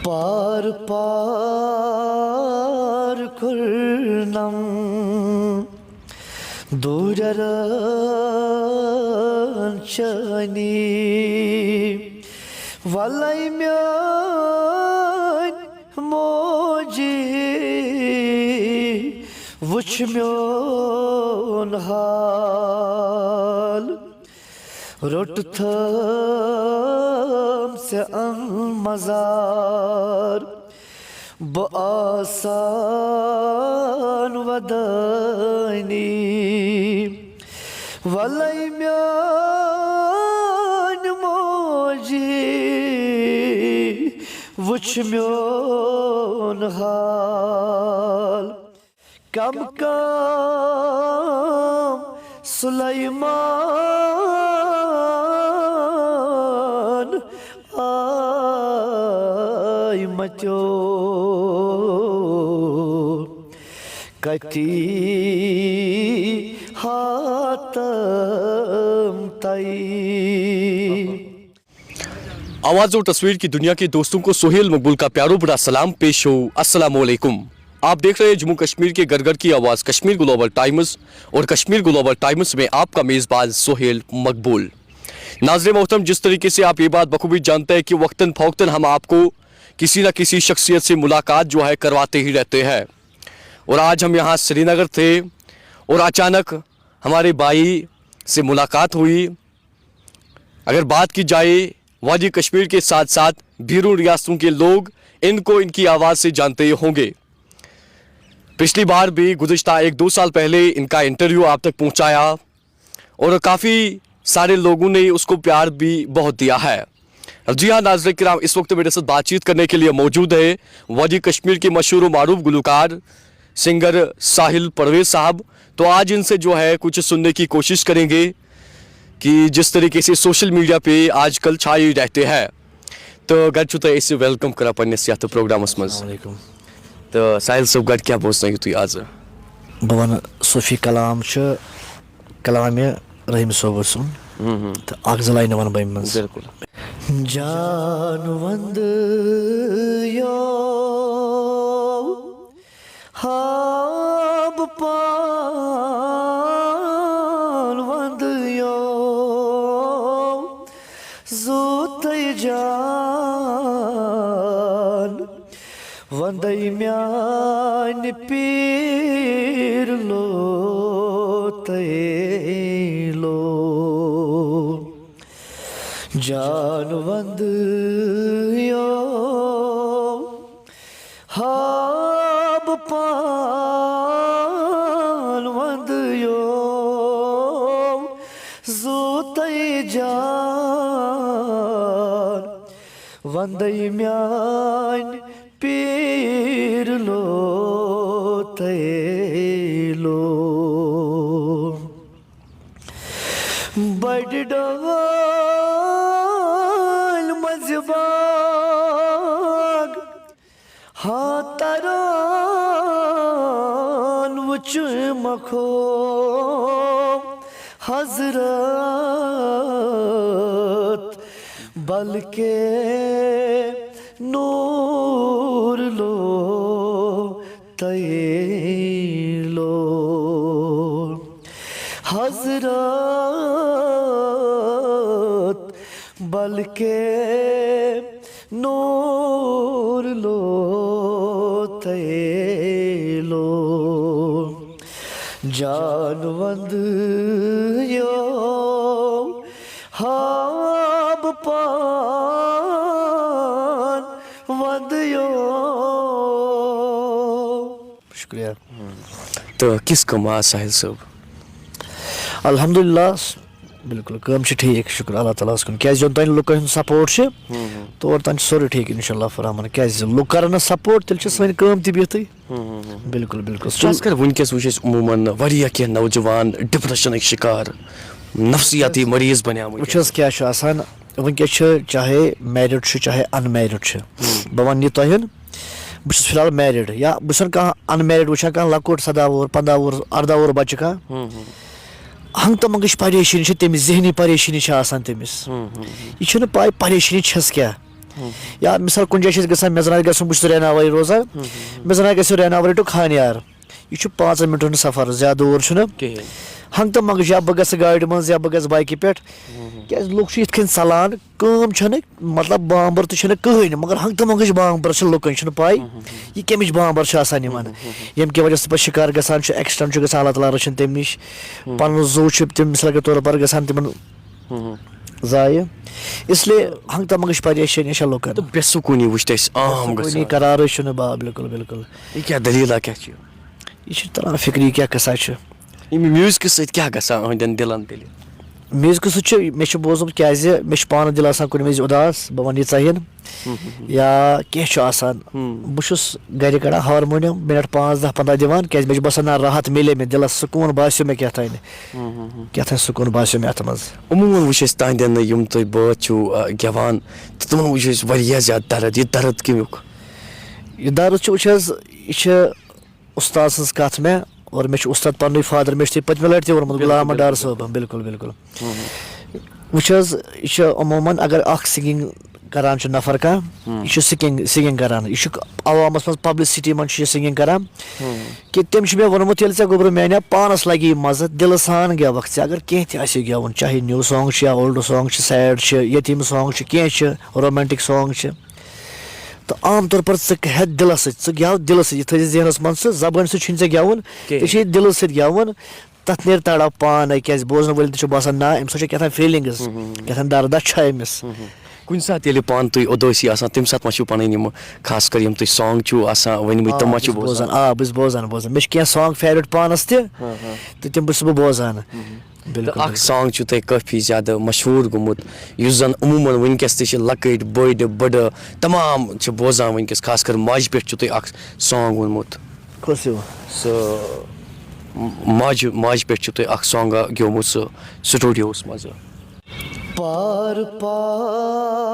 Par par kurnam duraran chani valai myan moji vuch myon hal rot tham se an mazar baasan vadani valai myan moji vuch myon hal kam kam Sulaiman ay matyo kati hatam tai। आवाज और तस्वीर की दुनिया के दोस्तों को सोहेल मकबूल का प्यारो बड़ा सलाम पेश हो। अस्सलामु अलैकुम। आप देख रहे हैं जम्मू कश्मीर के घर घर की आवाज़ कश्मीर ग्लोबल टाइम्स और कश्मीर ग्लोबल टाइम्स में आपका मेज़बान सोहेल मकबूल। नाज़रीन मोहतरम, जिस तरीके से आप ये बात बखूबी जानते हैं कि वक्तन फ़ौक्तन हम आपको किसी न किसी शख्सियत से मुलाकात जो है करवाते ही रहते हैं, और आज हम यहाँ श्रीनगर थे और अचानक हमारे भाई से मुलाकात हुई। अगर बात की जाए वादी कश्मीर के साथ साथ बीरून रियासतों के लोग इनको इनकी आवाज़ से जानते होंगे। पिछली बार भी गुज़िश्ता 1-2 साल पहले इनका इंटरव्यू आप तक पहुंचाया और काफ़ी सारे लोगों ने उसको प्यार भी बहुत दिया है। जी हाँ नाज़रीन किराम, इस वक्त मेरे साथ बातचीत करने के लिए मौजूद है वादी कश्मीर के मशहूर व मारूफ गुलकार सिंगर साहिल परवेज़ साहब। तो आज इनसे जो है कुछ सुनने की कोशिश करेंगे कि जिस तरीके से सोशल मीडिया पे आजकल छाए रहते हैं। तो गड छुता ऐसे वेलकम करा पन्नेस यात प्रोग्रामस मज। तो साहिल साहब गड क्या बोलना तुम आज? बवन सूफी कलाम कलाम रहीम सोबर सुन तो अगजलाइन वन बम मज बिल्कुल जानवंद यो हाब पान वंद यो ज़ोतै जान वंदै म्यान पीर लो तैलो जानवंद यो हाब पान वंद यो ज़ोतै जान वंदै म्यान पीर लो तैलो बड़ डवाल मजबाग हाँ तरान वुच मखो हजरत बल्कि नूर लो तैलो हजरत बल्कि नूर लो तैलो जानवंद यो हाब पान वंद यो। शुक्रिया। तो किस कमा साहिल साहब? अल्हम्दुलिल्लाह बिल्कुल कम ठीक शुक्र अल्लाह ताला कुन क्या तन लुकन सपोर्ट तौर तन सोरे ठीक इंशाल्लाह फरहमान क्या लुक कर सपोर्ट तेल सन कम बिहत बिल्कुल बिल्कुल खासकर वनकस वो उमूमन वारिया के नौजवान डिप्रेशन शिकार नफ्सियाती मरीज बने वस क्या वनकस चाहे मैरिड चाहे अनमैरिड बह वन यह तुहन बस फिलहाल मैरिड या बस कह अनमैरिड वुचान कह लकुट 17 वोर 15 वोर 18 वोर बच्चे कह हंग तमंगश परेशानी तमिस जहनी परेशानी तमिस यह पाई परेशानी छस क्या या मिसाल कुछ जाए गसान मे जन गूँ बहुत रैनावरी रोजान मे जन गो रैनावरी टू खानियार यह 5 मिनटन सफर ज्यादा दूर हंग तो मंग या बह गाड़ी मज या बह बाइक पे क्या लुक ये सलान कम मतलब बांबर तो कहें मगर हंग तो मंग बांबर लुकन पाई यह कमिच बांबर यम कि वजह पे शिकार गसान एक्सीडेंट गसान अल्लाह ताला रचन तम नश पन जू तम मिसाल के तौर पर गसान तिमन जाय इसलिए हंग तो मंग परेशानी लुकन तो बेसुकूनी आम करार बा बिल्कुल बिल्कुल क्या दलील क्या यह तरान फिक्री क्या कसा म्यूजिक सत क्या गसान दिलन तेल म्यूजिक मे बोजम क्या मे पान दिल कुन वज उदास बह वन यह या कह बहुत गर कड़ान हारमोनियम मिनट 5-10-15 दिवान क्या मे बसान ना राहत मिले मे दिलस सुकून बास्यो मे क्या सुकून बास्यो मे अत मज अमूमन वो तहदन यम तुम बात गेवान तो तुम वो ज्यादा दर्द यह दर्द कमुक यह दर्द यह उस्ताद सज कथ मे और मे उस्ताद पन फादर मे पतमे लट तोर्मुत गुलाम डार साहब बिल्कुल बिल्कुल वो अमूमन अगर सिंगिंग करान नफर कह यह सिंगिंग करान यह अवामस मज पब्लिसिटी मन सिंगिंग करान कि तम मे वोनमुत ये गोबर मे पानस लगी मज दिल सान गेवक अगर कह गेवन चाहे न्यू सॉन्ग या ओल्ड सॉन्ग सैड यतीम सॉन्ग कह रोमांटिक सॉन्ग तो आम तौर पर हे दिल सव दिल सह जहनस मन जबान सह गेवन ये दिल सवन तथ नीर तड़ा पान क्या बोजन वल बासान ना अम क्या फीलिंग्स क्या दर्दा अमिस कुन सात ये पान तुम उदासी तम सात मा पन खास कर तुम सॉन्ग वन तम बोजान बस बोजान मे क्या सॉन्ग फेवरेट पानस तम बस बोजान सॉन्ग तुम काफ़ी ज़्यादा मशहूर गुमुत जन अमूमन वनकस लकट बड़ बड़ तमाम बोजान वनकस खास कर माज पे तुम सॉन्ग वोनमुत माज पे तुम सॉन्ग गेमुत स्टूडियोस मज पार पार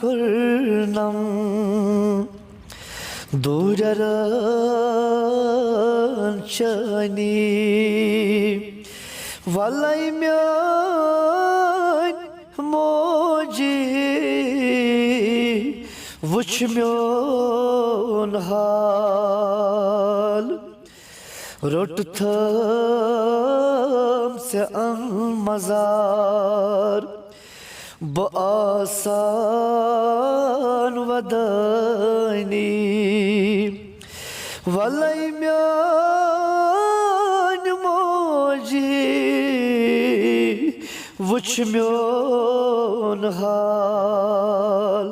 कुर्नम दूरर चनी वलाई म्यान मोजी वुच म्योन हाल रोट थम से मजार ब आसान वदनी वलाई म्यान मोजी वुच म्योन हाल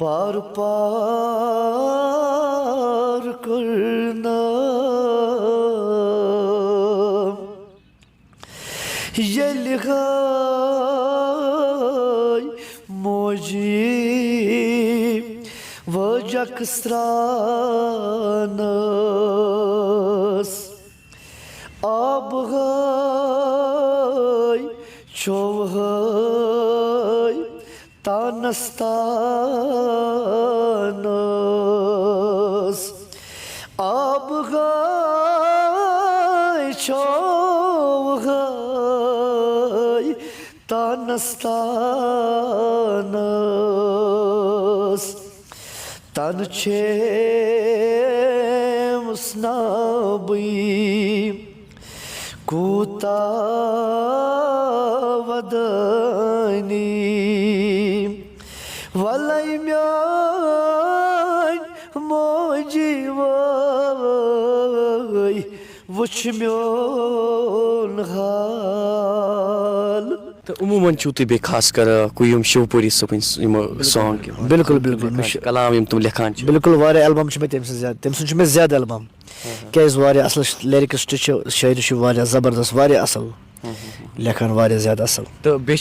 पार पार करना ये लिखा मोजी वजक स्रानस अब चौहय तानस्तानस अब चौहय तानस्तानस तन छे मुस्नाबी कूता वदनी वलाई म्यान मोजी वई वुच म्योन हाल तो अमूमन तुम बे खास कर कोई शिवपुरी सबन सॉन्ग बिल्कुल बिल्कुल कलाम तुम लिखान बिल्कुल वारिया एल्बम मे तम मे ज्यादा एल्बम क्या असल लिरिक्स शायरी जबरदस्त वारिया असल लेखान वारिया ज्यादा असल तो बे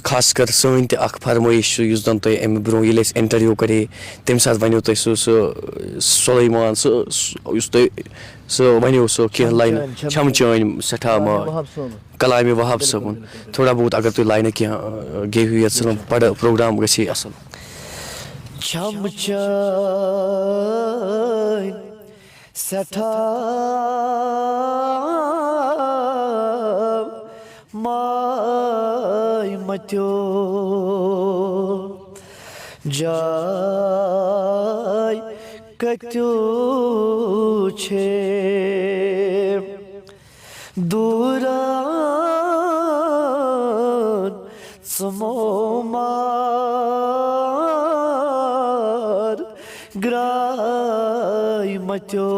खास कर सन त फरमाइश जन तुम अमे ब्रो ये इंटरव्यू करे तम सात वनो तुम सुलेमान सह वनो सह कह लाइन छम चान सठा कलाम वहाब सबन थोड़ा बहुत अगर तुम लाइन कह गेव ये बड़ प्रोग्राम गई असल छम चान सठा माय मत्यो जाय कत्यो छे दूरान समोमार ग्राय मत्यो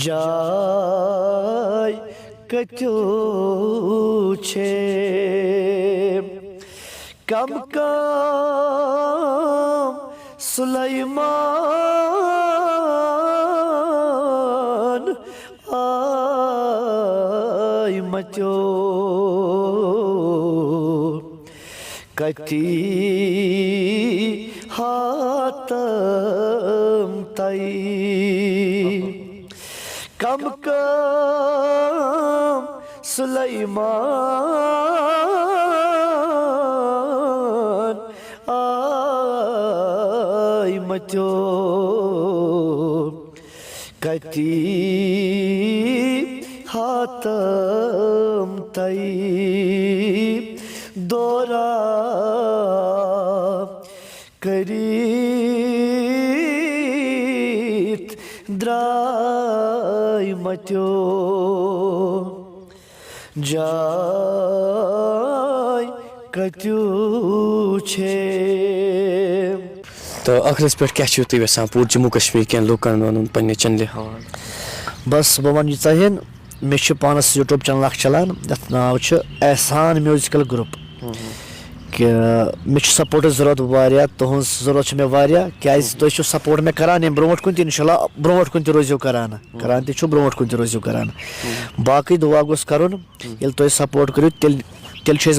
जाय कत्यो छे कम कम सुलेमान आय मत्यो कति हातम तई कम कम सुलेमान आय मत्यो कति हातम तई दोरा करीत द्राय मत्यो जाय कत्यो छे। तो अखरस पे क्या तुम यसान पूर जम्मू कश्मीर के लूकन वन पे चैनल हवाल? बस बह वन यह मे पानस यूट्यूब चैनल चलान यथ नाव एहसान म्यूजिकल ग्रुप कि मे सपोर्ट जरूरत वारिया तुहज जरूरत मे वारिया क्या तुम सपोर्ट मे करान ब्रोट कुन इंशाल्लाह ब्रोट कुन रोजो करान करान ब्रोट कुन रोजो करान बाकी दुआ गोस करुन येल तुम सपोर्ट करो तेल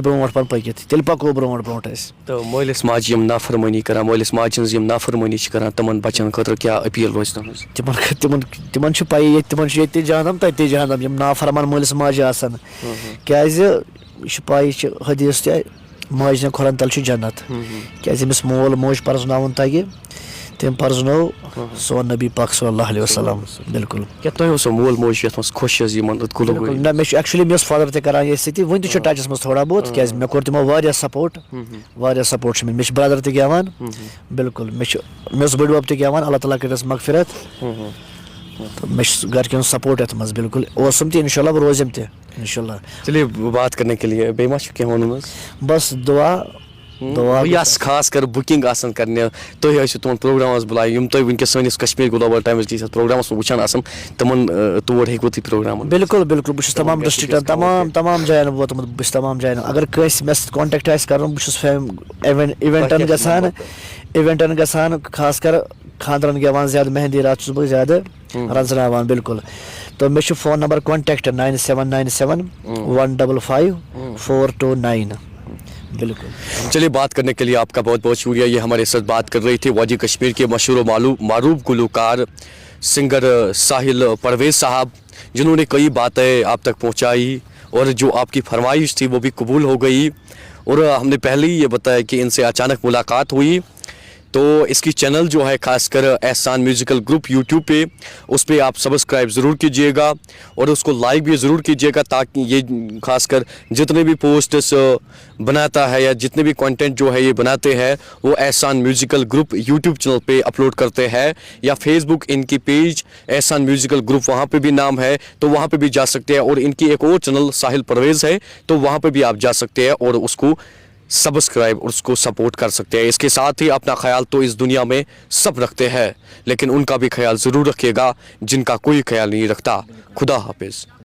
ब्रोट पन पकित तेल पको ब्रोट ब्रोट तो मलिस माजी नाफरमानी करान मलिस माजी नाफरमानी करान तमन बच्चन खतर क्या अपील रोज तिमन पाई तिमन जहनम तत्ते जहनम यम नाफरमान मलिस माजी आसान क्या पाई हदीस ते माज ने खोलन तल जन्नत क्या मोल मोज पर्जन तगि तम पर्जनो सोन नबी पाक सल्लल्लाहु अलैहि वसल्लम बिल्कुल क्या तुम मोल मोज खुश ना मे एक्चुअली मे फादर तरान ये सती वन टचस मज थोड़ा बहुत क्या मे कोर तमो सपोर्ट मे ब्रदर तवान बिल्कुल मे बड़बब तवान अल्लाह ताला करस मगफिरत तो मे घर सपोर्ट ये मज बिल्कुल ओसम तो इंशाल्लाह रोजम ते इंशाल्लाह। चलिए बात करने के लिए बेमा क्या वन बस दुआ दुआ खास कर बुकिंग करने तुम तुम प्रोग्राम बुलाए तुम वनकस सैनिस कश्मीर ग्लोबल टाइम्स की प्रोग्राम वुचान तमन तोड़ हेको तुम प्रोग्राम? बिल्कुल बिल्कुल बस तमाम डिस्ट्रिक्टन तमाम जायन वोतमुत बस तमाम जायन अगर कस मे कांटेक्ट कर बस इवेंटन गसान खास कर खानदरन गवान ज्यादा मेहंदी रात बह ज्यादा रंजनावान बिल्कुल तो मे फोन नंबर कॉन्टेक्ट 9797155429 बिल्कुल। चलिए बात करने के लिए आपका बहुत बहुत शुक्रिया। ये हमारे साथ बात कर रहे थे वादी कश्मीर के मशहूर मारूफ गुलकार सिंगर साहिल परवेज साहब, जिन्होंने कई बातें आप तक पहुंचाई और जो आपकी फरमाइश थी वो भी कबूल हो गई। और हमने पहले ही ये बताया कि इनसे अचानक मुलाकात हुई तो इसकी चैनल जो है खासकर एहसान म्यूजिकल ग्रुप यूट्यूब पे, उस पर आप सब्सक्राइब ज़रूर कीजिएगा और उसको लाइक भी ज़रूर कीजिएगा ताकि ये खासकर जितने भी पोस्ट्स बनाता है या जितने भी कंटेंट जो है ये बनाते हैं वो एहसान म्यूजिकल ग्रुप यूट्यूब चैनल पे अपलोड करते हैं या फेसबुक इनकी पेज एहसान म्यूजिकल ग्रुप वहाँ पे भी नाम है तो वहाँ पे भी जा सकते हैं। और इनकी एक और चैनल साहिल परवेज़ है तो वहाँ पे भी आप जा सकते हैं और उसको सब्सक्राइब और उसको सपोर्ट कर सकते हैं। इसके साथ ही अपना ख्याल तो इस दुनिया में सब रखते हैं लेकिन उनका भी ख्याल ज़रूर रखिएगा जिनका कोई ख्याल नहीं रखता। खुदा हाफिज़।